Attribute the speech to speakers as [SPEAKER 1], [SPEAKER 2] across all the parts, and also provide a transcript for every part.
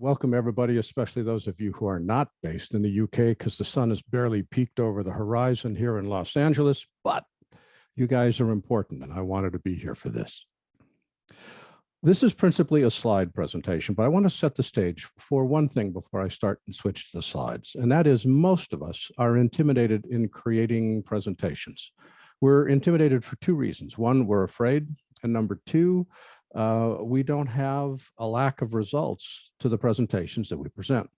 [SPEAKER 1] Welcome everybody, especially those of you who are not based in the UK, because the sun has barely peeked over the horizon here in Los Angeles, but you guys are important and I wanted to be here for this. This is principally a slide presentation, but I want to set the stage for one thing before I start and switch to the slides, and that is most of us are intimidated in creating presentations. We're intimidated for two reasons. One, we're afraid, and number two, we don't have a lack of results to the presentations that we present.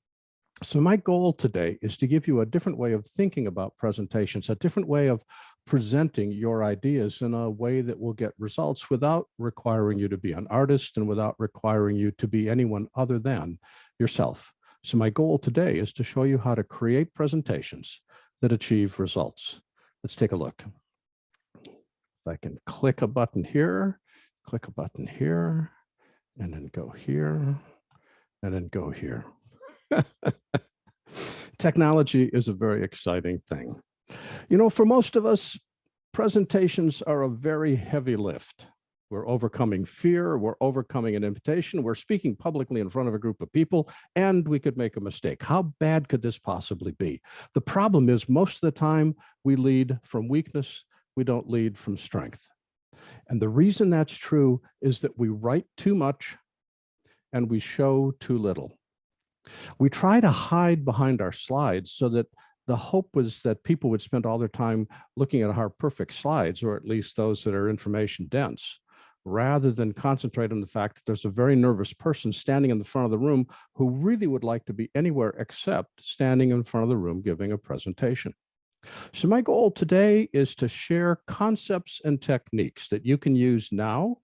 [SPEAKER 1] So my goal today is to give you a different way of thinking about presentations, a different way of presenting your ideas in a way that will get results without requiring you to be an artist and without requiring you to be anyone other than yourself. So my goal today is to show you how to create presentations that achieve results. Let's take a look. If I can click a button here, click a button here, and then go here, and then go here. Technology is a very exciting thing. You know, for most of us, presentations are a very heavy lift. We're overcoming fear, we're overcoming an invitation, we're speaking publicly in front of a group of people, and we could make a mistake. How bad could this possibly be? The problem is most of the time we lead from weakness, we don't lead from strength. And the reason that's true is that we write too much and we show too little. We try to hide behind our slides so that the hope was that people would spend all their time looking at our perfect slides, or at least those that are information dense, rather than concentrate on the fact that there's a very nervous person standing in the front of the room who really would like to be anywhere except standing in front of the room giving a presentation. So my goal today is to share concepts and techniques that you can use now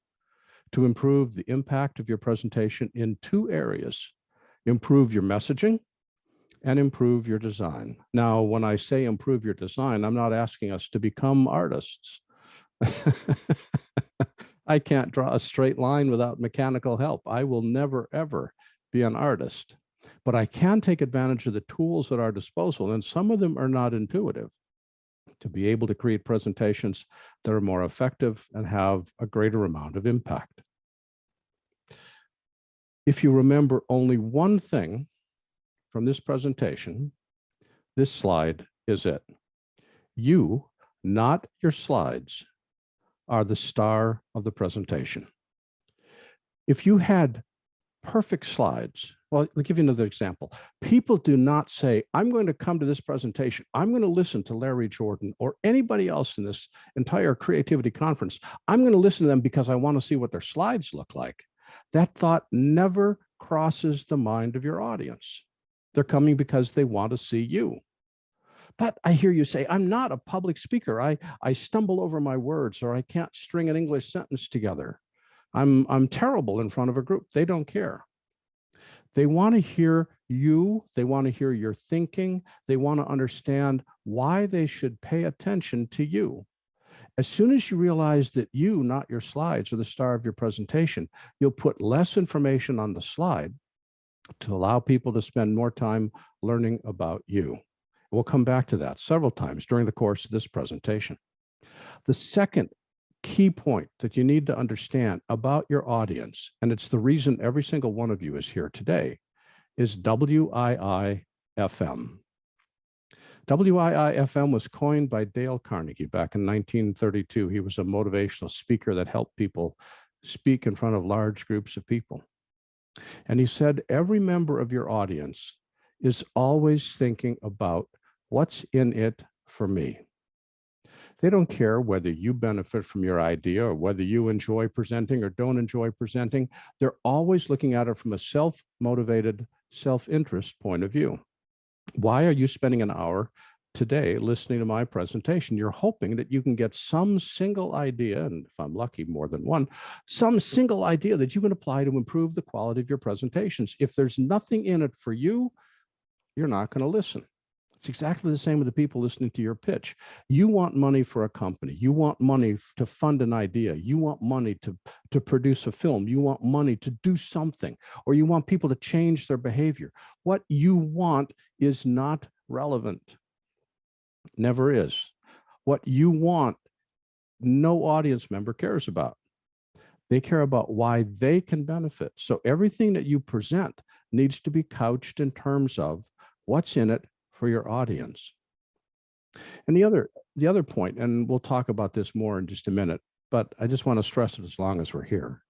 [SPEAKER 1] to improve the impact of your presentation in two areas: improve your messaging and improve your design. Now, when I say improve your design, I'm not asking us to become artists. I can't draw a straight line without mechanical help. I will never, ever be an artist. But I can take advantage of the tools at our disposal, and some of them are not intuitive, to be able to create presentations that are more effective and have a greater amount of impact. If you remember only one thing from this presentation, this slide is it. You, not your slides, are the star of the presentation. If you had perfect slides, well, I'll give you another example. People do not say, I'm going to come to this presentation, I'm going to listen to Larry Jordan or anybody else in this entire creativity conference. I'm going to listen to them because I want to see what their slides look like. That thought never crosses the mind of your audience. They're coming because they want to see you. But I hear you say, I'm not a public speaker. I stumble over my words, or I can't string an English sentence together. I'm terrible in front of a group. They don't care. They want to hear you. They want to hear your thinking. They want to understand why they should pay attention to you. As soon as you realize that you, not your slides, are the star of your presentation, you'll put less information on the slide to allow people to spend more time learning about you. We'll come back to that several times during the course of this presentation. The second key point that you need to understand about your audience, and it's the reason every single one of you is here today, is WIIFM. WIIFM was coined by Dale Carnegie back in 1932. He was a motivational speaker that helped people speak in front of large groups of people. And he said, every member of your audience is always thinking about what's in it for me. They don't care whether you benefit from your idea or whether you enjoy presenting or don't enjoy presenting. They're always looking at it from a self-motivated, self-interest point of view. Why are you spending an hour today listening to my presentation? You're hoping that you can get some single idea, and if I'm lucky, more than one, some single idea that you can apply to improve the quality of your presentations. If there's nothing in it for you, you're not going to listen. It's exactly the same with the people listening to your pitch. You want money for a company. You want money to fund an idea. You want money to produce a film. You want money to do something, or you want people to change their behavior. What you want is not relevant. Never is. What you want, no audience member cares about. They care about why they can benefit. So everything that you present needs to be couched in terms of what's in it for your audience. And the other point, and we'll talk about this more in just a minute, but I just want to stress it as long as we're here,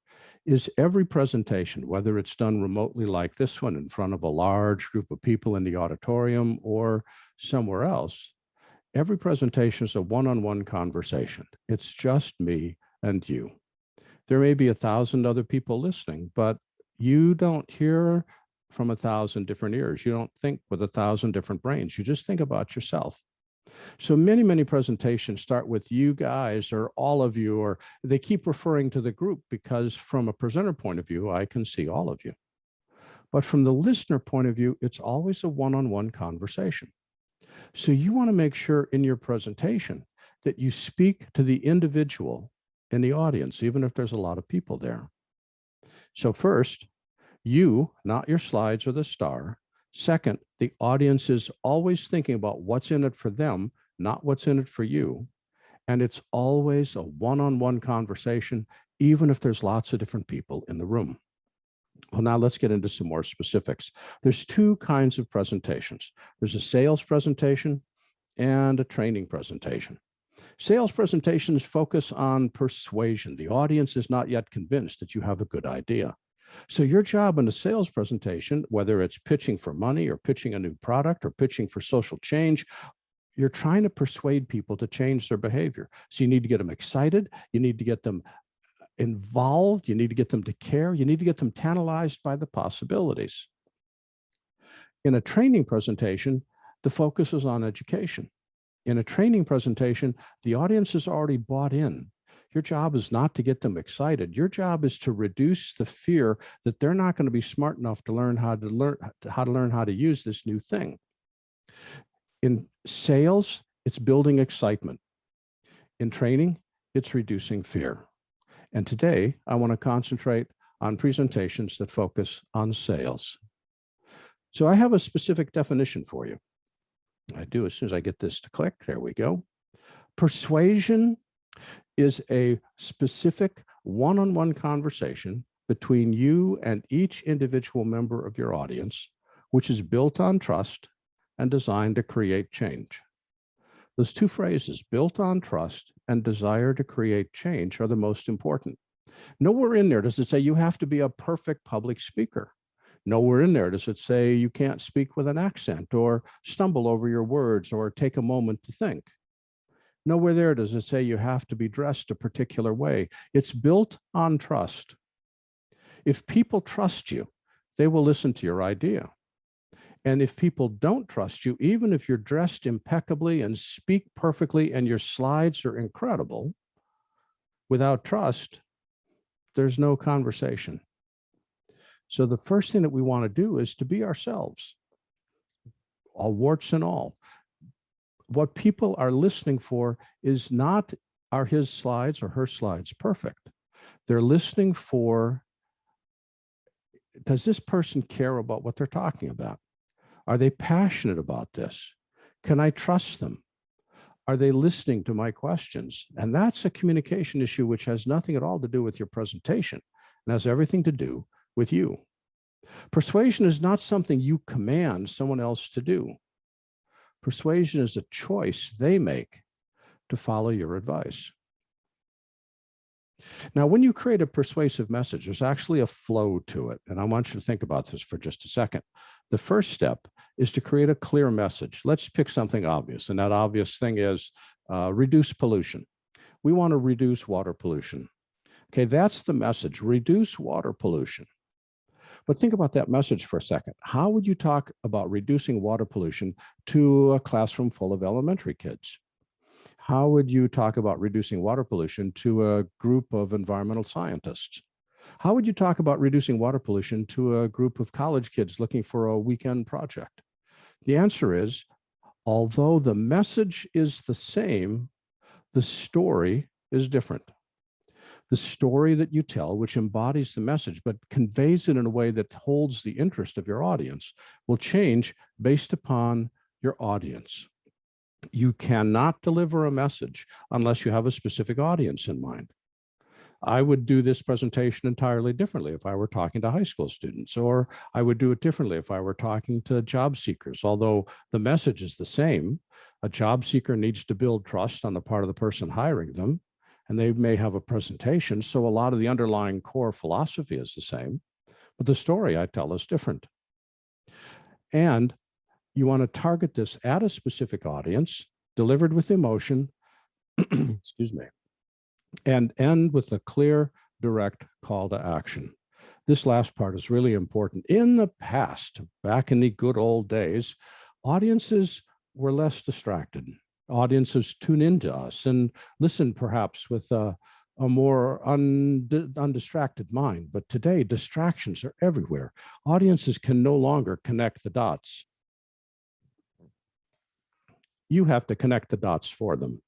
[SPEAKER 1] is every presentation, whether it's done remotely like this one in front of a large group of people in the auditorium or somewhere else, every presentation is a one-on-one conversation. It's just me and you. There may be 1,000 other people listening, but you don't hear from 1,000 different ears. You don't think with 1,000 different brains. You just think about yourself. So many presentations start with you guys or all of you, or they keep referring to the group because from a presenter point of view, I can see all of you. But from the listener point of view, it's always a one-on-one conversation. So you want to make sure in your presentation that you speak to the individual in the audience, even if there's a lot of people there. So first, you, not your slides or the star. Second, the audience is always thinking about what's in it for them, not what's in it for you. And it's always a one-on-one conversation, even if there's lots of different people in the room. Well, now let's get into some more specifics. There's two kinds of presentations. There's a sales presentation and a training presentation. Sales presentations focus on persuasion. The audience is not yet convinced that you have a good idea. So your job in a sales presentation, whether it's pitching for money or pitching a new product or pitching for social change, you're trying to persuade people to change their behavior. So you need to get them excited. You need to get them involved. You need to get them to care. You need to get them tantalized by the possibilities. In a training presentation, the focus is on education. In a training presentation, the audience has already bought in. Your job is not to get them excited. Your job is to reduce the fear that they're not going to be smart enough to learn how to use this new thing. In sales, it's building excitement. In training, it's reducing fear. And today, I want to concentrate on presentations that focus on sales. So I have a specific definition for you. I do as soon as I get this to click. There we go. Persuasion is a specific one-on-one conversation between you and each individual member of your audience, which is built on trust and designed to create change. Those two phrases, built on trust and desire to create change, are the most important. Nowhere in there does it say you have to be a perfect public speaker. Nowhere in there does it say you can't speak with an accent or stumble over your words or take a moment to think. Nowhere there does it say you have to be dressed a particular way. It's built on trust. If people trust you, they will listen to your idea. And if people don't trust you, even if you're dressed impeccably and speak perfectly and your slides are incredible, without trust, there's no conversation. So the first thing that we want to do is to be ourselves, all warts and all. What people are listening for is not, are his slides or her slides perfect? They're listening for, does this person care about what they're talking about? Are they passionate about this? Can I trust them? Are they listening to my questions? And that's a communication issue which has nothing at all to do with your presentation and has everything to do with you. Persuasion is not something you command someone else to do. Persuasion is a choice they make to follow your advice. Now, when you create a persuasive message, there's actually a flow to it. And I want you to think about this for just a second. The first step is to create a clear message. Let's pick something obvious. And that obvious thing is reduce pollution. We want to reduce water pollution. Okay, that's the message, reduce water pollution. But think about that message for a second. How would you talk about reducing water pollution to a classroom full of elementary kids? How would you talk about reducing water pollution to a group of environmental scientists? How would you talk about reducing water pollution to a group of college kids looking for a weekend project? The answer is, although the message is the same, the story is different. The story that you tell, which embodies the message, but conveys it in a way that holds the interest of your audience, will change based upon your audience. You cannot deliver a message unless you have a specific audience in mind. I would do this presentation entirely differently if I were talking to high school students, or I would do it differently if I were talking to job seekers, although the message is the same. A job seeker needs to build trust on the part of the person hiring them, and they may have a presentation. So a lot of the underlying core philosophy is the same, but the story I tell is different. And you want to target this at a specific audience, delivered with emotion, excuse me, and end with a clear, direct call to action. This last part is really important. In the past, back in the good old days, audiences were less distracted. Audiences tune into us and listen perhaps with a more undistracted mind. But today, distractions are everywhere. Audiences can no longer connect the dots. You have to connect the dots for them.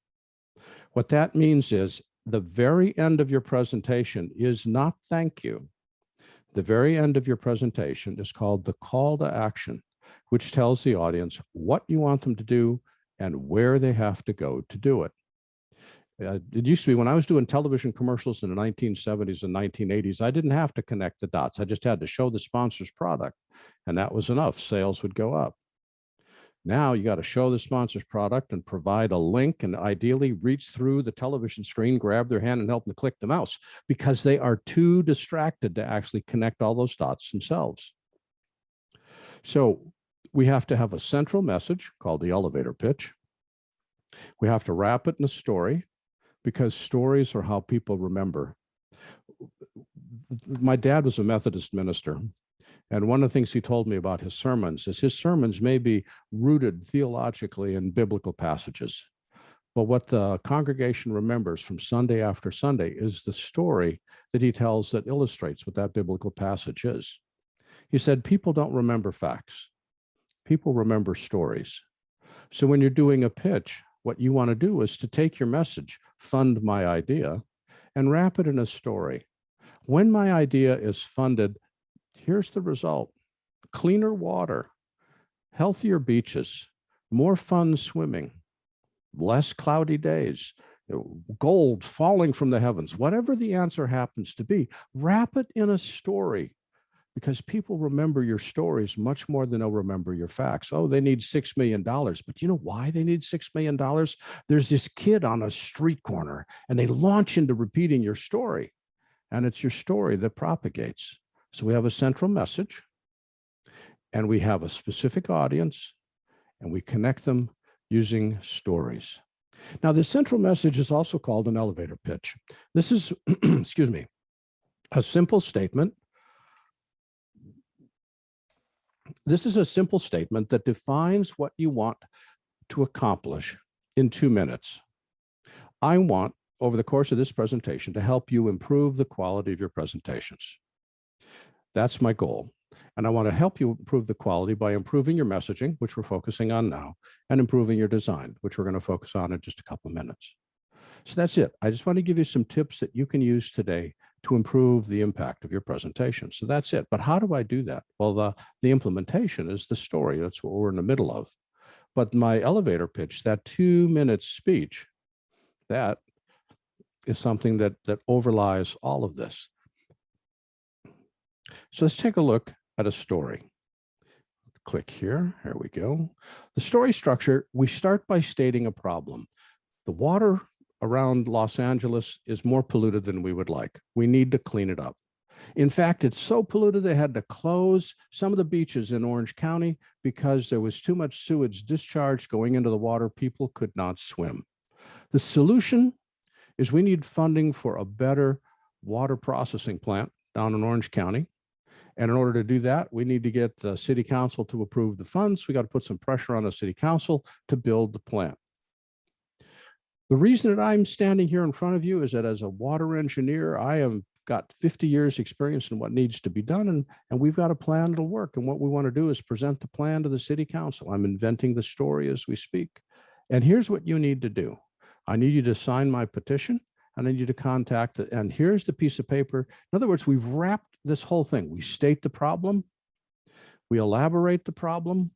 [SPEAKER 1] What that means is the very end of your presentation is not thank you. The very end of your presentation is called the call to action, which tells the audience what you want them to do and where they have to go to do it. It used to be when I was doing television commercials in the 1970s and 1980s, I didn't have to connect the dots. I just had to show the sponsor's product, and that was enough. Sales would go up. Now you got to show the sponsor's product and provide a link, and ideally reach through the television screen, grab their hand and help them click the mouse, because they are too distracted to actually connect all those dots themselves. So we have to have a central message called the elevator pitch. We have to wrap it in a story, because stories are how people remember. My dad was a Methodist minister. And one of the things he told me about his sermons is his sermons may be rooted theologically in biblical passages. But what the congregation remembers from Sunday after Sunday is the story that he tells that illustrates what that biblical passage is. He said, people don't remember facts. People remember stories. So when you're doing a pitch, what you want to do is to take your message, fund my idea, and wrap it in a story. When my idea is funded, here's the result: cleaner water, healthier beaches, more fun swimming, less cloudy days, gold falling from the heavens. Whatever the answer happens to be, wrap it in a story, because people remember your stories much more than they'll remember your facts. Oh, they need $6 million. But you know why they need $6 million? There's this kid on a street corner, and they launch into repeating your story. And it's your story that propagates. So we have a central message, and we have a specific audience, and we connect them using stories. Now, the central message is also called an elevator pitch. This is, excuse me, a simple statement. This is a simple statement that defines what you want to accomplish in 2 minutes. I want, over the course of this presentation, to help you improve the quality of your presentations. That's my goal. And I want to help you improve the quality by improving your messaging, which we're focusing on now, and improving your design, which we're going to focus on in just a couple of minutes. So that's it. I just want to give you some tips that you can use today to improve the impact of your presentation. So that's it. But how do I do that? Well, the implementation is the story. That's what we're in the middle of. But my elevator pitch, that 2-minute speech, that is something that overlies all of this. So let's take a look at a story. Click here. Here we go. The story structure, we start by stating a problem. The water around Los Angeles is more polluted than we would like. We need to clean it up. In fact, it's so polluted they had to close some of the beaches in Orange County because there was too much sewage discharge going into the water. People could not swim. The solution is we need funding for a better water processing plant down in Orange County. And in order to do that, we need to get the city council to approve the funds. We got to put some pressure on the city council to build the plant. The reason that I'm standing here in front of you is that as a water engineer, I have got 50 years experience in what needs to be done, and we've got a plan that'll work. And what we want to do is present the plan to the city council. I'm inventing the story as we speak. And here's what you need to do. I need you to sign my petition, and I need you to contact it. And here's the piece of paper. In other words, we've wrapped this whole thing. We state the problem, we elaborate the problem,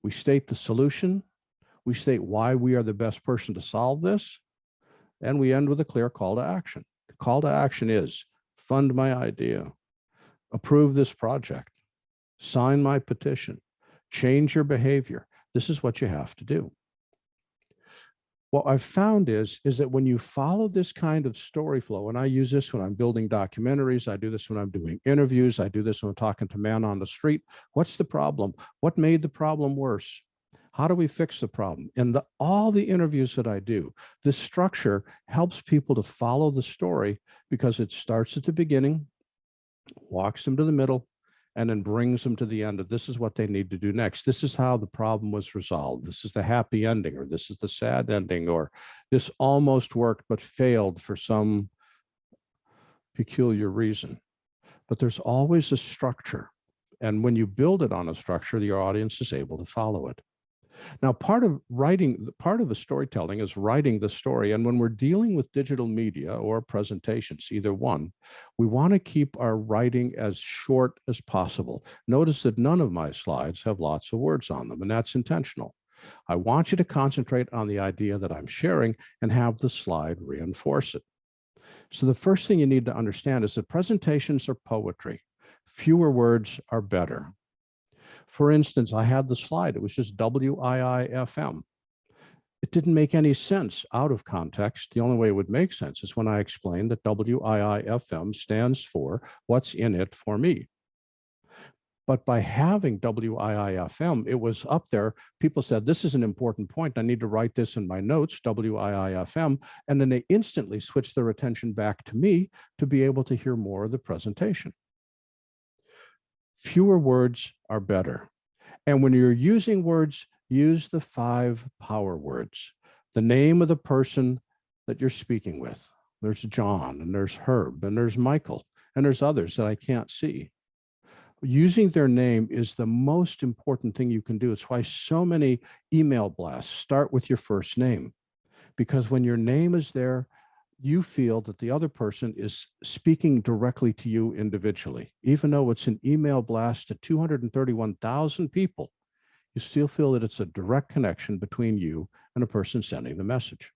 [SPEAKER 1] we state the solution, we state why we are the best person to solve this, and we end with a clear call to action. Call to action is fund my idea, approve this project, sign my petition, change your behavior. This is what you have to do. What I've found is that when you follow this kind of story flow, and I use this when I'm building documentaries, I do this when I'm doing interviews, I do this when I'm talking to man on the street. What's the problem? What made the problem worse? How do we fix the problem? In all the interviews that I do, this structure helps people to follow the story because it starts at the beginning, walks them to the middle, and then brings them to the end of this is what they need to do next. This is how the problem was resolved. This is the happy ending, or this is the sad ending, or this almost worked but failed for some peculiar reason. But there's always a structure. And when you build it on a structure, your audience is able to follow it. Now, part of the storytelling is writing the story. And when we're dealing with digital media or presentations, either one, we want to keep our writing as short as possible. Notice that none of my slides have lots of words on them, and that's intentional. I want you to concentrate on the idea that I'm sharing and have the slide reinforce it. So the first thing you need to understand is that presentations are poetry. Fewer words are better. For instance, I had the slide. It was just WIIFM. It didn't make any sense out of context. The only way it would make sense is when I explained that WIIFM stands for what's in it for me. But by having WIIFM, it was up there. People said, this is an important point. I need to write this in my notes, WIIFM. And then they instantly switched their attention back to me to be able to hear more of the presentation. Fewer words are better. And when you're using words, use the 5 power words. The name of the person that you're speaking with. There's John, and there's Herb, and there's Michael, and there's others that I can't see. Using their name is the most important thing you can do. It's why so many email blasts start with your first name, because when your name is there, you feel that the other person is speaking directly to you individually. Even though it's an email blast to 231,000 people, you still feel that it's a direct connection between you and a person sending the message.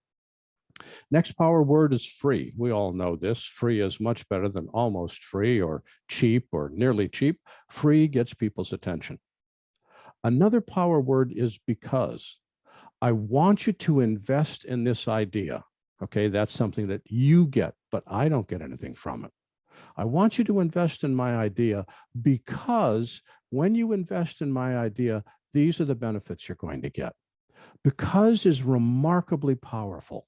[SPEAKER 1] Next power word is free. We all know this. Free is much better than almost free or cheap or nearly cheap. Free gets people's attention. Another power word is because. I want you to invest in this idea. Okay, that's something that you get, but I don't get anything from it. I want you to invest in my idea because when you invest in my idea, these are the benefits you're going to get. Because is remarkably powerful.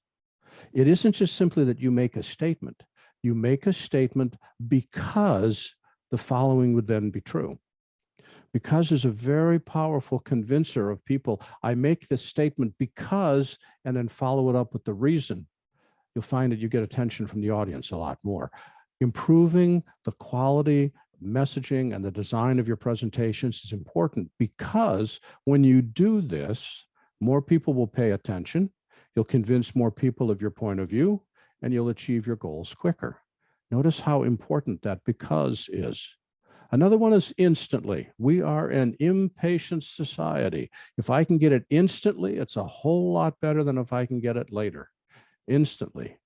[SPEAKER 1] It isn't just simply that you make a statement. You make a statement because the following would then be true. Because is a very powerful convincer of people. I make this statement because, and then follow it up with the reason. You'll find that you get attention from the audience a lot more. Improving the quality, messaging, and the design of your presentations is important because when you do this, more people will pay attention. You'll convince more people of your point of view, and you'll achieve your goals quicker. Notice how important that because is. Another one is instantly. We are an impatient society. If I can get it instantly, it's a whole lot better than if I can get it later. Instantly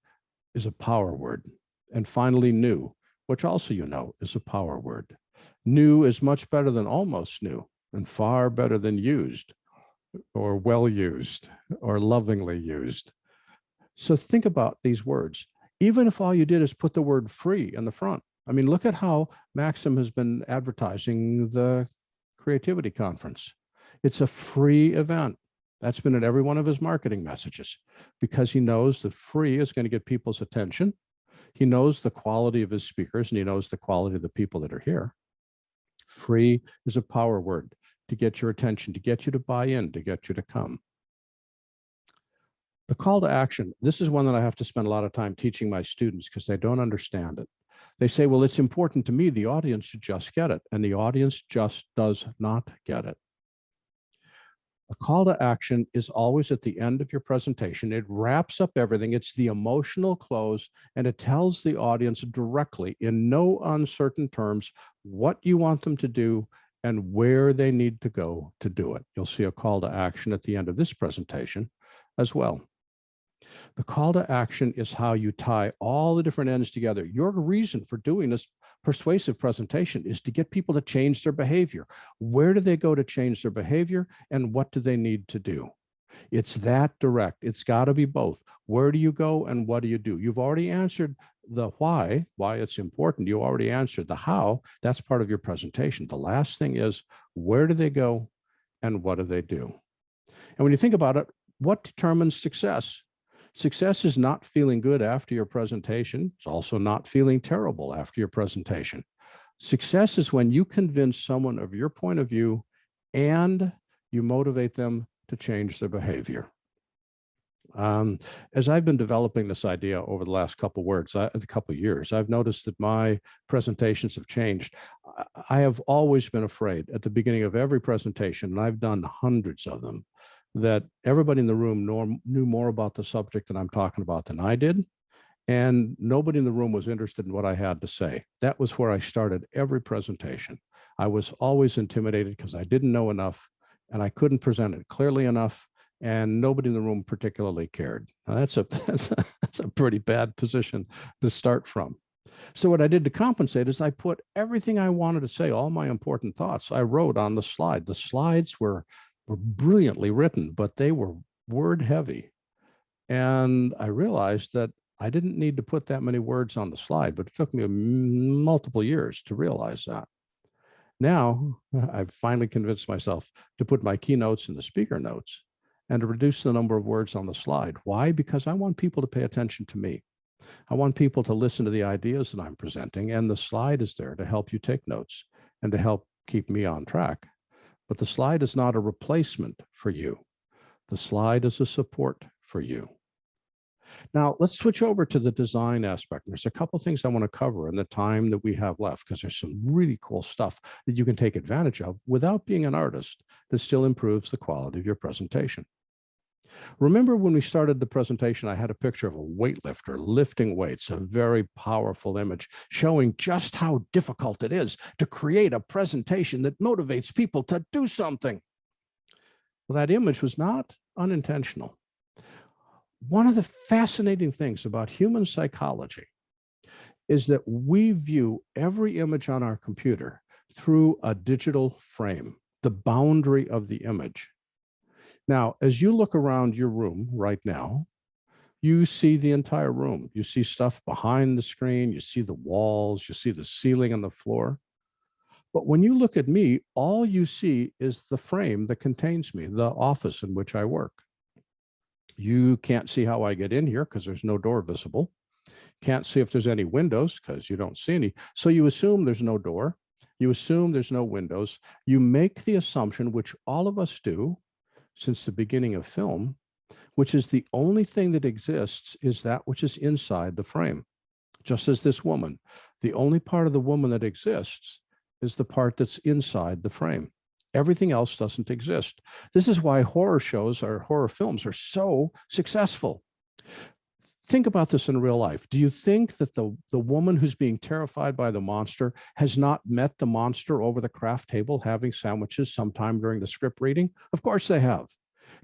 [SPEAKER 1] is a power word. And finally, new, which also you know is a power word. New is much better than almost new and far better than used or well used or lovingly used. So think about these words. Even if all you did is put the word free in the front. I mean, look at how Maxim has been advertising the Creativity Conference. It's a free event. That's been in every one of his marketing messages because he knows that free is going to get people's attention. He knows the quality of his speakers and he knows the quality of the people that are here. Free is a power word to get your attention, to get you to buy in, to get you to come. The call to action, this is one that I have to spend a lot of time teaching my students because they don't understand it. They say, well, it's important to me. The audience should just get it. And the audience just does not get it. A call to action is always at the end of your presentation. It wraps up everything. It's the emotional close, and it tells the audience directly in no uncertain terms what you want them to do and where they need to go to do it. You'll see a call to action at the end of this presentation as well. The call to action is how you tie all the different ends together. Your reason for doing this persuasive presentation is to get people to change their behavior. Where do they go to change their behavior, and what do they need to do? It's that direct. It's got to be both. Where do you go and what do you do? You've already answered the why it's important. You already answered the how. That's part of your presentation. The last thing is, where do they go and what do they do? And when you think about it, what determines success? Success is not feeling good after your presentation. It's also not feeling terrible after your presentation. Success is when you convince someone of your point of view and you motivate them to change their behavior. As I've been developing this idea over the last couple of years, I've noticed that my presentations have changed. I have always been afraid at the beginning of every presentation, and I've done hundreds of them, that everybody in the room knew more about the subject that I'm talking about than I did. And nobody in the room was interested in what I had to say. That was where I started every presentation. I was always intimidated because I didn't know enough and I couldn't present it clearly enough, and nobody in the room particularly cared. Now, that's a pretty bad position to start from. So what I did to compensate is I put everything I wanted to say, all my important thoughts, I wrote on the slide. The slides were brilliantly written, but they were word heavy. And I realized that I didn't need to put that many words on the slide, but it took me multiple years to realize that. Now, I've finally convinced myself to put my keynotes in the speaker notes and to reduce the number of words on the slide. Why? Because I want people to pay attention to me. I want people to listen to the ideas that I'm presenting, and the slide is there to help you take notes and to help keep me on track. But the slide is not a replacement for you. The slide is a support for you. Now, let's switch over to the design aspect. There's a couple things I want to cover in the time that we have left, because there's some really cool stuff that you can take advantage of without being an artist that still improves the quality of your presentation. Remember when we started the presentation, I had a picture of a weightlifter lifting weights, a very powerful image showing just how difficult it is to create a presentation that motivates people to do something. Well, that image was not unintentional. One of the fascinating things about human psychology is that we view every image on our computer through a digital frame, the boundary of the image. Now, as you look around your room right now, you see the entire room. You see stuff behind the screen, you see the walls, you see the ceiling and the floor. But when you look at me, all you see is the frame that contains me, the office in which I work. You can't see how I get in here because there's no door visible. Can't see if there's any windows because you don't see any. So you assume there's no door. You assume there's no windows. You make the assumption, which all of us do since the beginning of film, which is the only thing that exists is that which is inside the frame. Just as this woman, the only part of the woman that exists is the part that's inside the frame. Everything else doesn't exist. This is why horror shows or horror films are so successful. Think about this in real life. Do you think that the woman who's being terrified by the monster has not met the monster over the craft table having sandwiches sometime during the script reading? Of course they have.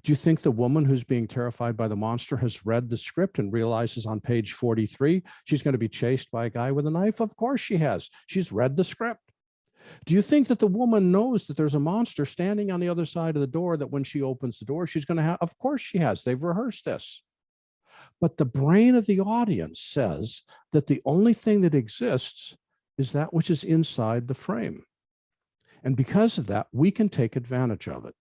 [SPEAKER 1] Do you think the woman who's being terrified by the monster has read the script and realizes on page 43 she's going to be chased by a guy with a knife? Of course she has. She's read the script. Do you think that the woman knows that there's a monster standing on the other side of the door, that when she opens the door, she's going to have? Of course she has. They've rehearsed this. But the brain of the audience says that the only thing that exists is that which is inside the frame. And because of that, we can take advantage of it.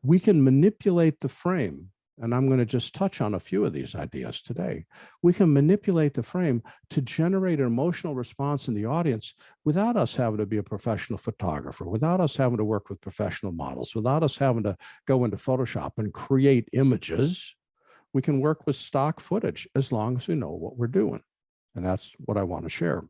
[SPEAKER 1] We can manipulate the frame. And I'm going to just touch on a few of these ideas today. We can manipulate the frame to generate an emotional response in the audience without us having to be a professional photographer, without us having to work with professional models, without us having to go into Photoshop and create images. We can work with stock footage as long as we know what we're doing. And that's what I want to share.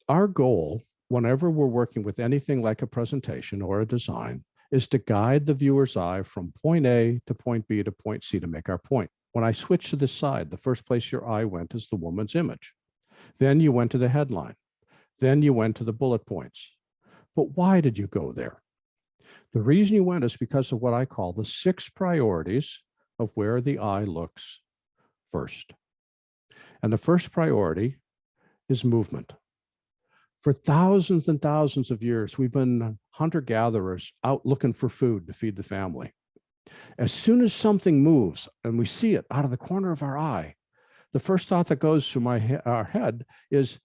[SPEAKER 1] Our goal, whenever we're working with anything like a presentation or a design, is to guide the viewer's eye from point A to point B to point C to make our point. When I switch to this side, the first place your eye went is the woman's image. Then you went to the headline. Then you went to the bullet points. But why did you go there? The reason you went is because of what I call the 6 priorities of where the eye looks first. And the first priority is movement. For thousands and thousands of years, we've been hunter-gatherers out looking for food to feed the family. As soon as something moves and we see it out of the corner of our eye, the first thought that goes through our head is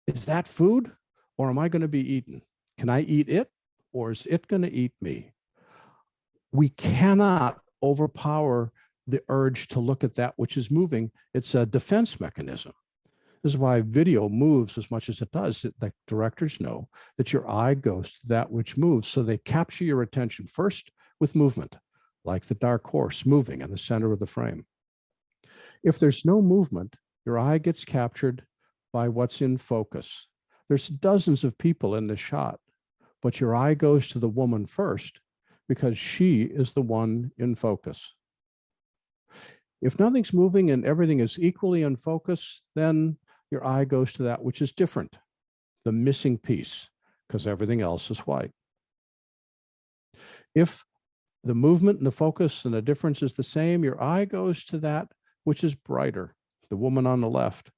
[SPEAKER 1] that food, or am I going to be eaten? Can I eat it, or is it going to eat me? We cannot overpower the urge to look at that which is moving. It's a defense mechanism. This is why video moves as much as it does. The directors know that your eye goes to that which moves, so they capture your attention first with movement, like the dark horse moving in the center of the frame. If there's no movement, your eye gets captured by what's in focus. There's dozens of people in the shot, but your eye goes to the woman first because she is the one in focus. If nothing's moving and everything is equally in focus, then your eye goes to that which is different, the missing piece, because everything else is white. If the movement and the focus and the difference is the same, your eye goes to that which is brighter, the woman on the left.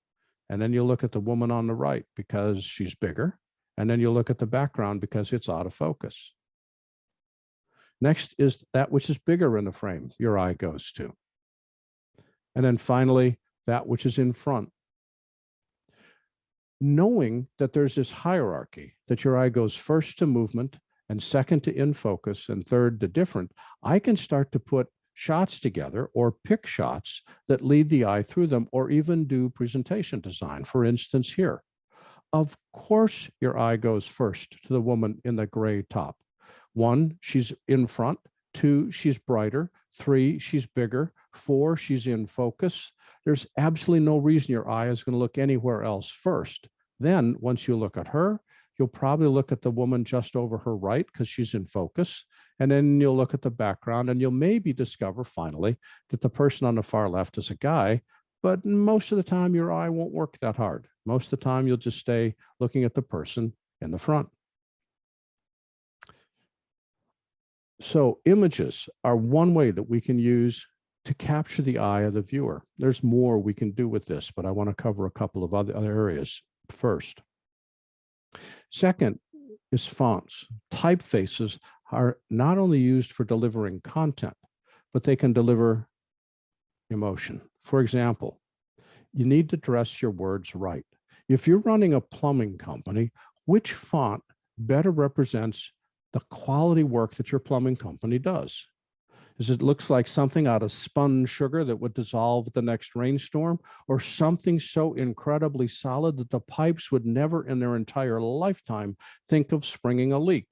[SPEAKER 1] And then you look at the woman on the right because she's bigger. And then you look at the background because it's out of focus. Next is that which is bigger in the frame, your eye goes to. And then finally, that which is in front. Knowing that there's this hierarchy, that your eye goes first to movement and second to in focus and third to different, I can start to put shots together or pick shots that lead the eye through them, or even do presentation design. For instance, here, of course, your eye goes first to the woman in the gray top. 1, she's in front. 2, she's brighter. 3, she's bigger. 4, she's in focus. There's absolutely no reason your eye is going to look anywhere else first. Then, once you look at her, you'll probably look at the woman just over her right because she's in focus. And then you'll look at the background, and you'll maybe discover finally that the person on the far left is a guy. But most of the time, your eye won't work that hard. Most of the time, you'll just stay looking at the person in the front. So images are one way that we can use to capture the eye of the viewer. There's more we can do with this, but I want to cover a couple of other areas first. Second is fonts. Typefaces are not only used for delivering content, but they can deliver emotion. For example, you need to dress your words right. If you're running a plumbing company, which font better represents the quality work that your plumbing company does? Is it looks like something out of spun sugar that would dissolve at the next rainstorm, or something so incredibly solid that the pipes would never in their entire lifetime think of springing a leak?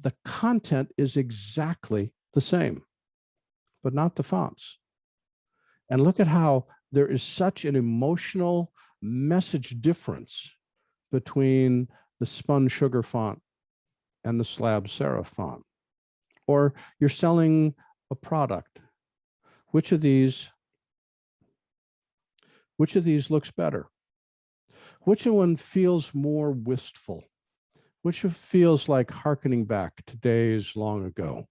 [SPEAKER 1] The content is exactly the same, but not the fonts. And look at how there is such an emotional message difference between the spun sugar font and the slab serif font. Or you're selling a product. Which of these looks better? Which one feels more wistful? Which feels like hearkening back to days long ago?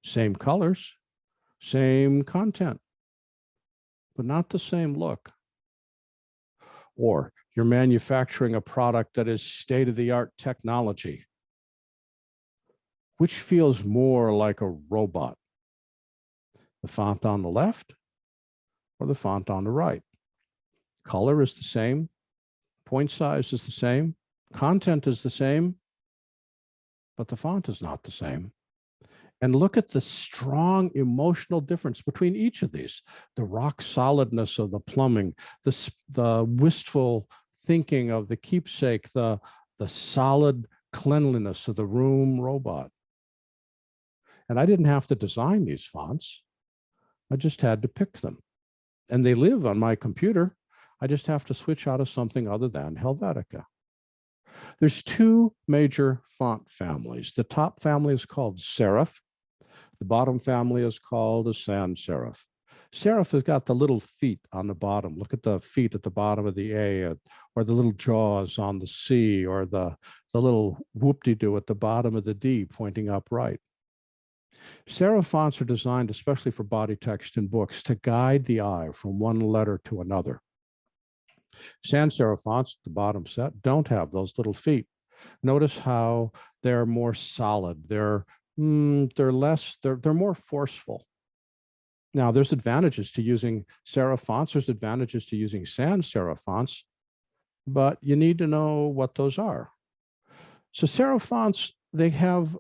[SPEAKER 1] Same colors, same content, but not the same look. Or you're manufacturing a product that is state-of-the-art technology. Which feels more like a robot? The font on the left or the font on the right? Color is the same, point size is the same, content is the same, but the font is not the same. And look at the strong emotional difference between each of these. The rock solidness of the plumbing, the wistful thinking of the keepsake, the solid cleanliness of the room robot. And I didn't have to design these fonts. I just had to pick them. And they live on my computer. I just have to switch out of something other than Helvetica. There's 2 major font families. The top family is called serif. The bottom family is called a sans serif. Serif has got the little feet on the bottom. Look at the feet at the bottom of the A, or the little jaws on the C, or the little whoop-de-doo at the bottom of the D pointing upright. Serif fonts are designed especially for body text in books to guide the eye from one letter to another. Sans serif fonts, the bottom set, don't have those little feet. Notice how they're more solid. They're more forceful. Now, there's advantages to using serif fonts. There's advantages to using sans serif fonts, but you need to know what those are. So serif fonts, they have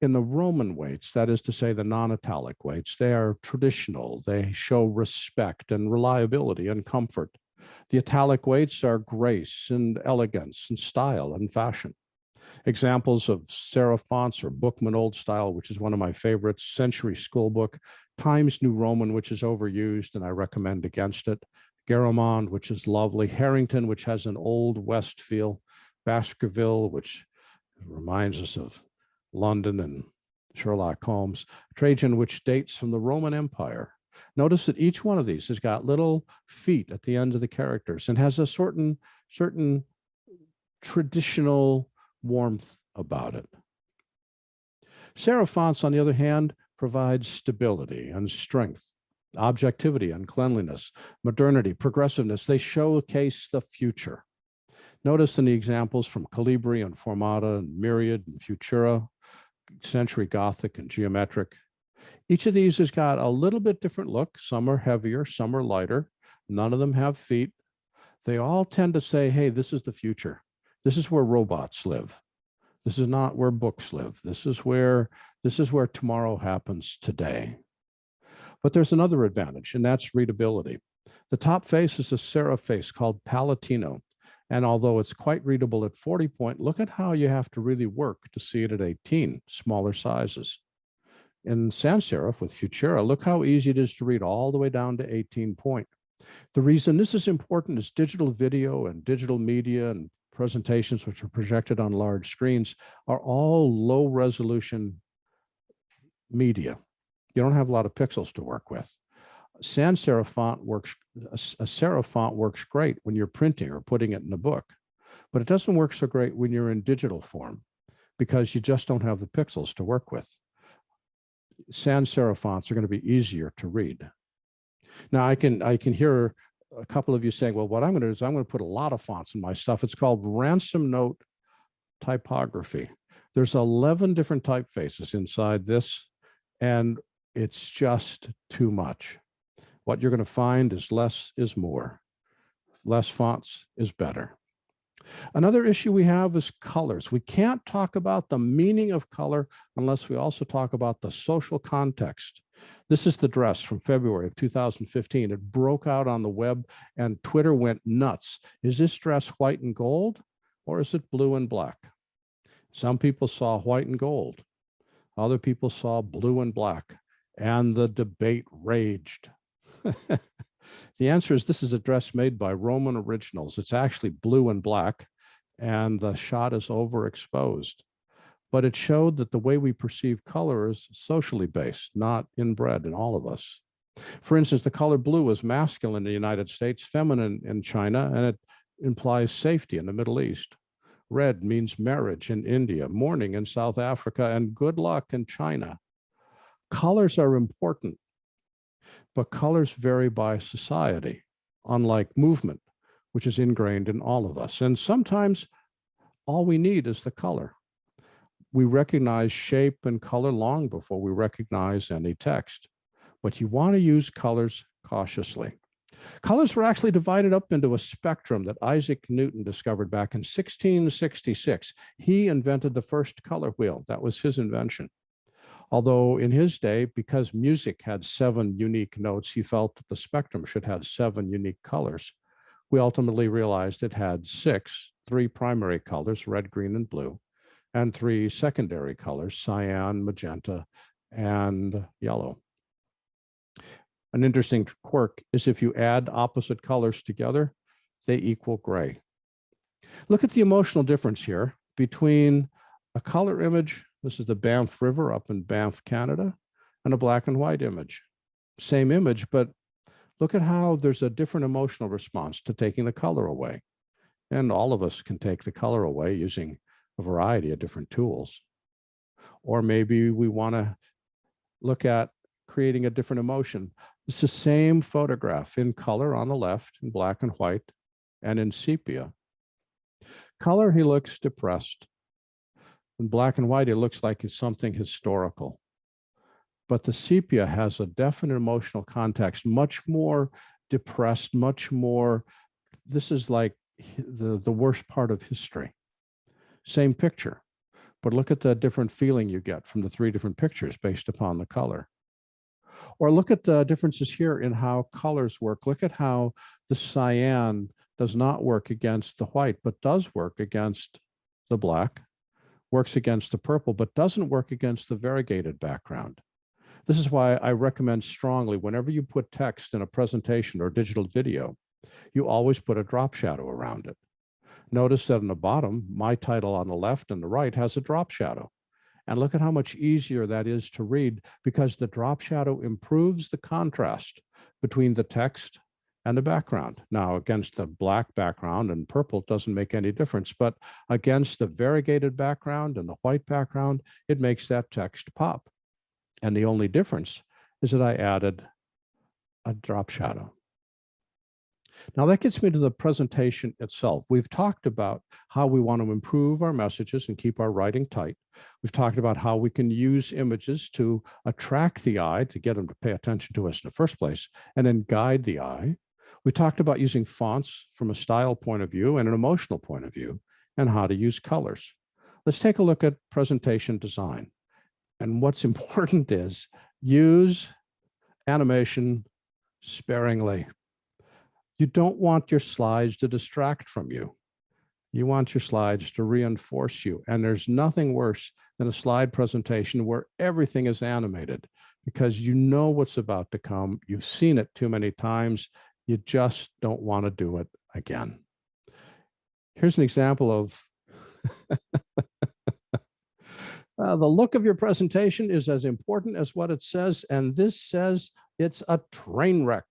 [SPEAKER 1] in the Roman weights, that is to say the non-italic weights, they are traditional. They show respect and reliability and comfort. The italic weights are grace and elegance and style and fashion. Examples of serif fonts are Bookman Old Style, which is one of my favorites, Century School Book, Times New Roman, which is overused and I recommend against it, Garamond, which is lovely, Harrington, which has an Old West feel, Baskerville, which reminds us of London and Sherlock Holmes, Trajan, which dates from the Roman Empire. Notice that each one of these has got little feet at the end of the characters and has a certain traditional warmth about it. Serif fonts, on the other hand, provide stability and strength, objectivity and cleanliness, modernity, progressiveness. They showcase the future. Notice in the examples from Calibri and Formata and Myriad and Futura, Century Gothic and Geometric. Each of these has got a little bit different look. Some are heavier, some are lighter. None of them have feet. They all tend to say, hey, this is the future. This is where robots live. This is not where books live. This is where tomorrow happens today. But there's another advantage, and that's readability. The top face is a serif face called Palatino. And although it's quite readable at 40 point, look at how you have to really work to see it at 18, smaller sizes. In sans serif with Futura, look how easy it is to read all the way down to 18 point. The reason this is important is digital video and digital media and presentations which are projected on large screens are all low resolution media. You don't have a lot of pixels to work with. Sans serif font works, a serif font works great when you're printing or putting it in a book, but it doesn't work so great when you're in digital form because you just don't have the pixels to work with. Sans serif fonts are going to be easier to read. Now I can hear a couple of you saying, well, what I'm going to do is I'm going to put a lot of fonts in my stuff. It's called ransom note typography. There's 11 different typefaces inside this, and it's just too much. What you're going to find is less is more. Less fonts is better. Another issue we have is colors. We can't talk about the meaning of color unless we also talk about the social context. This is the dress from February of 2015. It broke out on the web and Twitter went nuts. Is this dress white and gold or is it blue and black? Some people saw white and gold. Other people saw blue and black, and the debate raged. The answer is this is a dress made by Roman originals. It's actually blue and black, and the shot is overexposed. But it showed that the way we perceive color is socially based, not inbred in all of us. For instance, the color blue is masculine in the United States, feminine in China, and it implies safety in the Middle East. Red means marriage in India, mourning in South Africa, and good luck in China. Colors are important, but colors vary by society, unlike movement, which is ingrained in all of us. And sometimes all we need is the color. We recognize shape and color long before we recognize any text, but you want to use colors cautiously. Colors were actually divided up into a spectrum that Isaac Newton discovered back in 1666. He invented the first color wheel. That was his invention. Although in his day, because music had 7 unique notes, he felt that the spectrum should have 7 unique colors. We ultimately realized it had 6, 3 primary colors, red, green, and blue, and 3 secondary colors, cyan, magenta, and yellow. An interesting quirk is if you add opposite colors together, they equal gray. Look at the emotional difference here between a color image, this is the Banff River up in Banff, Canada, and a black and white image. Same image, but Look at how there's a different emotional response to taking the color away. And all of us can take the color away using a variety of different tools. Or maybe we want to look at creating a different emotion. It's the same photograph in color on the left, in black and white, and in sepia. Color, he looks depressed. In black and white, it looks like it's something historical. But the sepia has a definite emotional context, much more depressed, much more, this is like the worst part of history. Same picture, but look at the different feeling you get from the three different pictures based upon the color. Or look at the differences here in how colors work. Look at how the cyan does not work against the white, but does work against the black, works against the purple, but doesn't work against the variegated background. This is why I recommend strongly, whenever you put text in a presentation or digital video, you always put a drop shadow around it. Notice that on the bottom, my title on the left and the right has a drop shadow. And look at how much easier that is to read, because the drop shadow improves the contrast between the text and the background. Now, against the black background and purple, it doesn't make any difference, but against the variegated background and the white background, it makes that text pop. And the only difference is that I added a drop shadow. Now that gets me to the presentation itself. We've talked about how we want to improve our messages and keep our writing tight. We've talked about how we can use images to attract the eye, to get them to pay attention to us in the first place, and then guide the eye. We talked about using fonts from a style point of view and an emotional point of view, and how to use colors. Let's take a look at presentation design. And what's important is use animation sparingly. You don't want your slides to distract from you. You want your slides to reinforce you. And there's nothing worse than a slide presentation where everything is animated, because you know what's about to come. You've seen it too many times. You just don't want to do it again. Here's an example of the look of your presentation is as important as what it says, and this says it's a train wreck.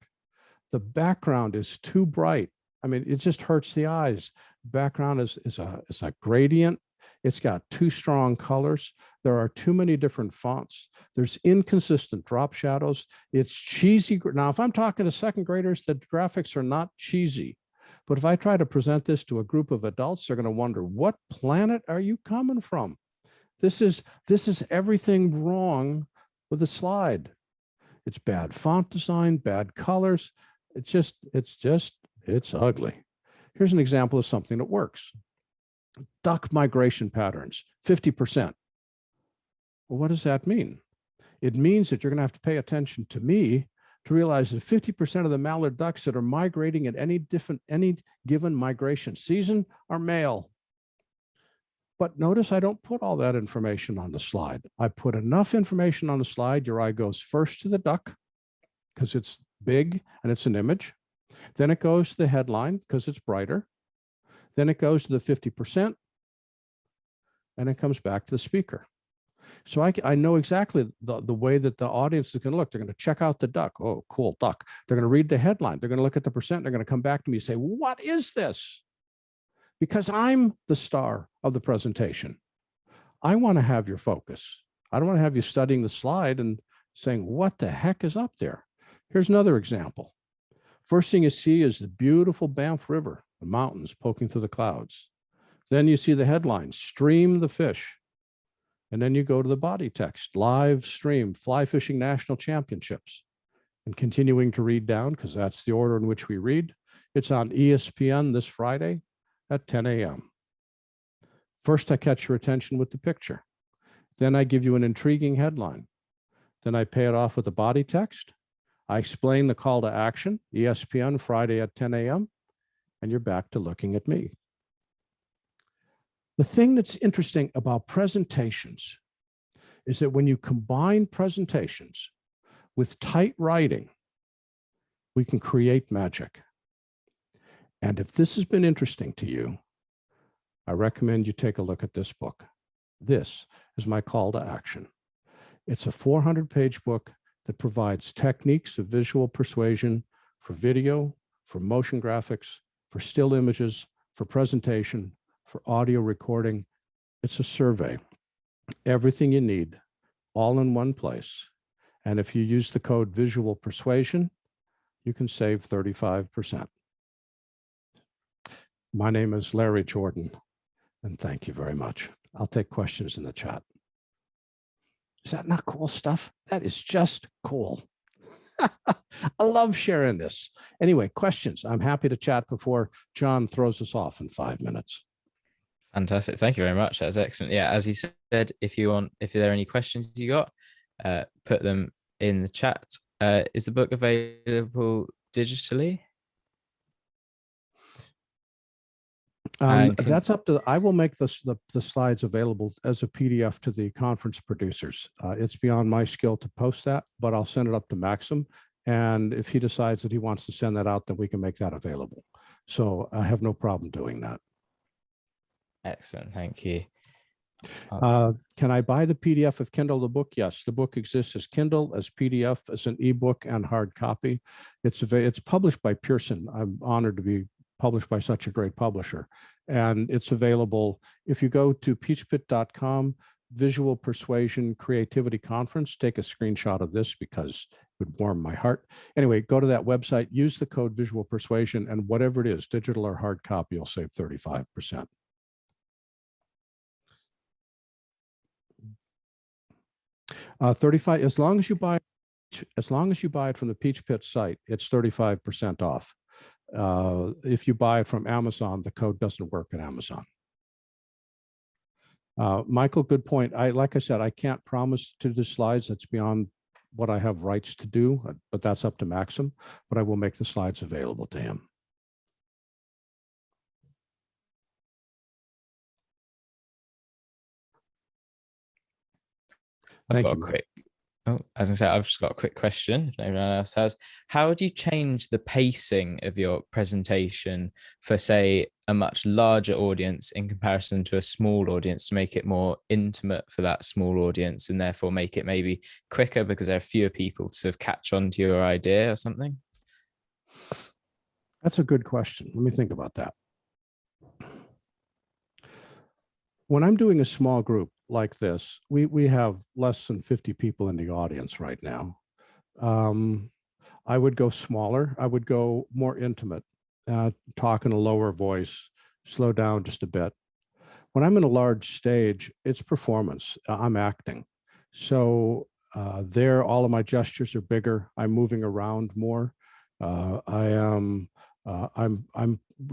[SPEAKER 1] The background is too bright. I mean, it just hurts the eyes. Background is a gradient. It's got too strong colors. There are too many different fonts. There's inconsistent drop shadows. It's cheesy. Now, if I'm talking to second graders, the graphics are not cheesy. But if I try to present this to a group of adults, they're going to wonder, what planet are you coming from? This is everything wrong with the slide. It's bad font design, bad colors. It's ugly. Here's an example of something that works. Duck migration patterns, 50%. Well, what does that mean? It means that you're going to have to pay attention to me to realize that 50% of the mallard ducks that are migrating at any given migration season are male. But notice I don't put all that information on the slide. I put enough information on the slide. Your eye goes first to the duck because it's big and it's an image. Then it goes to the headline because it's brighter. Then it goes to the 50%, and it comes back to the speaker. So I know exactly the way that the audience is going to look. They're going to check out the duck. Oh, cool duck. They're going to read the headline. They're going to look at the percent. They're going to come back to me and say, what is this? Because I'm the star of the presentation. I want to have your focus. I don't want to have you studying the slide and saying, what the heck is up there? Here's another example. First thing you see is the beautiful Banff River, the mountains poking through the clouds. Then you see the headline, Stream the Fish. And then you go to the body text, live stream, fly fishing national championships. And continuing to read down, because that's the order in which we read. It's on ESPN this Friday at 10 a.m. First, I catch your attention with the picture. Then I give you an intriguing headline. Then I pay it off with the body text. I explain the call to action, ESPN Friday at 10 a.m., and you're back to looking at me. The thing that's interesting about presentations is that when you combine presentations with tight writing, we can create magic. And if this has been interesting to you, I recommend you take a look at this book. This is my call to action. It's a 400-page book that provides techniques of visual persuasion for video, for motion graphics, for still images, for presentation, for audio recording. It's a survey. Everything you need, all in one place. And if you use the code Visual Persuasion, you can save 35%. My name is Larry Jordan, and thank you very much. I'll take questions in the chat. Is that not cool stuff? That is just cool. I love sharing this. Anyway, questions. I'm happy to chat before John throws us off in 5 minutes.
[SPEAKER 2] Fantastic. Thank you very much. That's excellent. Yeah, as he said, if there are any questions you got, put them in the chat. Is the book available digitally?
[SPEAKER 1] That's up to, I will make the slides available as a PDF to the conference producers. It's beyond my skill to post that, but I'll send it up to Maxim. And if he decides that he wants to send that out, then we can make that available. So I have no problem doing that.
[SPEAKER 2] Excellent. Thank you.
[SPEAKER 1] Can I buy the PDF of Kindle the book? Yes, the book exists as Kindle, as PDF, as an ebook, and hard copy. It's published by Pearson. I'm honored to be published by such a great publisher. And it's available if you go to peachpit.com, Visual Persuasion Creativity Conference. Take a screenshot of this because it would warm my heart. Anyway, go to that website, use the code Visual Persuasion, and whatever it is, digital or hard copy, you'll save 35%. As long as you buy it from the Peach Pit site, it's 35% off. If you buy it from Amazon, the code doesn't work at Amazon. Michael, good point. Like I said, I can't promise to do slides. That's beyond what I have rights to do, but that's up to Maxim. But I will make the slides available to him.
[SPEAKER 2] I've just got a quick question, if anyone else has. How do you change the pacing of your presentation for, say, a much larger audience in comparison to a small audience to make it more intimate for that small audience and therefore make it maybe quicker because there are fewer people to sort of catch on to your idea or something?
[SPEAKER 1] That's a good question. Let me think about that. When I'm doing a small group like this, we have less than 50 people in the audience right now. I would go smaller. I would go more intimate, talk in a lower voice, slow down just a bit. When I'm in a large stage, it's performance. I'm acting. So there, all of my gestures are bigger. I'm moving around more. I'm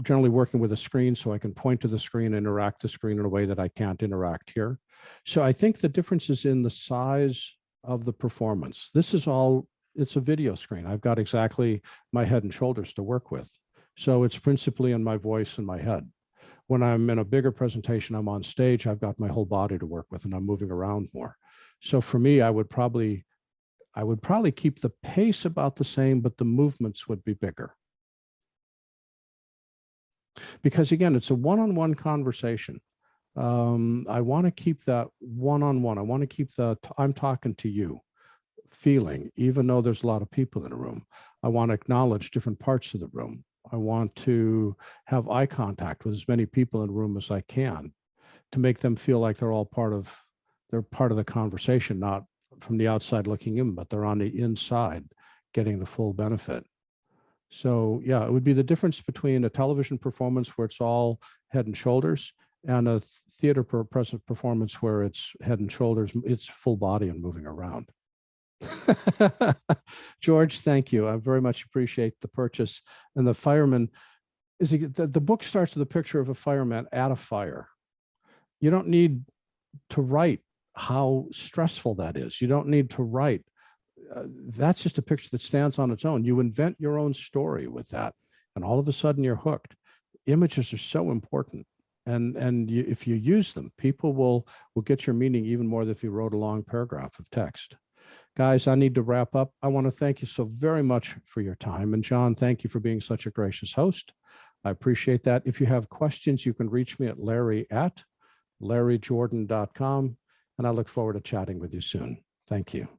[SPEAKER 1] generally working with a screen, so I can point to the screen, interact the screen in a way that I can't interact here. So I think the difference is in the size of the performance. This is all, it's a video screen. I've got exactly my head and shoulders to work with. So it's principally in my voice and my head. When I'm in a bigger presentation, I'm on stage, I've got my whole body to work with and I'm moving around more. So for me, I would probably keep the pace about the same, but the movements would be bigger. Because again, it's a one-on-one conversation. I want to keep that one-on-one. I want to keep the I'm talking to you feeling, even though there's a lot of people in a room. I want to acknowledge different parts of the room. I want to have eye contact with as many people in the room as I can to make them feel like they're all part of the conversation, not from the outside looking in, but they're on the inside getting the full benefit. So yeah, it would be the difference between a television performance where it's all head and shoulders and a theater performance where it's head and shoulders, it's full body and moving around. George, thank you. I very much appreciate the purchase. And the fireman, the book starts with a picture of a fireman at a fire. You don't need to write how stressful that is. You don't need to write. That's just a picture that stands on its own. You invent your own story with that, and all of a sudden you're hooked. Images are so important, and if you use them, people will get your meaning even more than if you wrote a long paragraph of text. Guys, I need to wrap up. I want to thank you so very much for your time, and John, thank you for being such a gracious host. I appreciate that. If you have questions, you can reach me at larry@larryjordan.com, and I look forward to chatting with you soon. Thank you.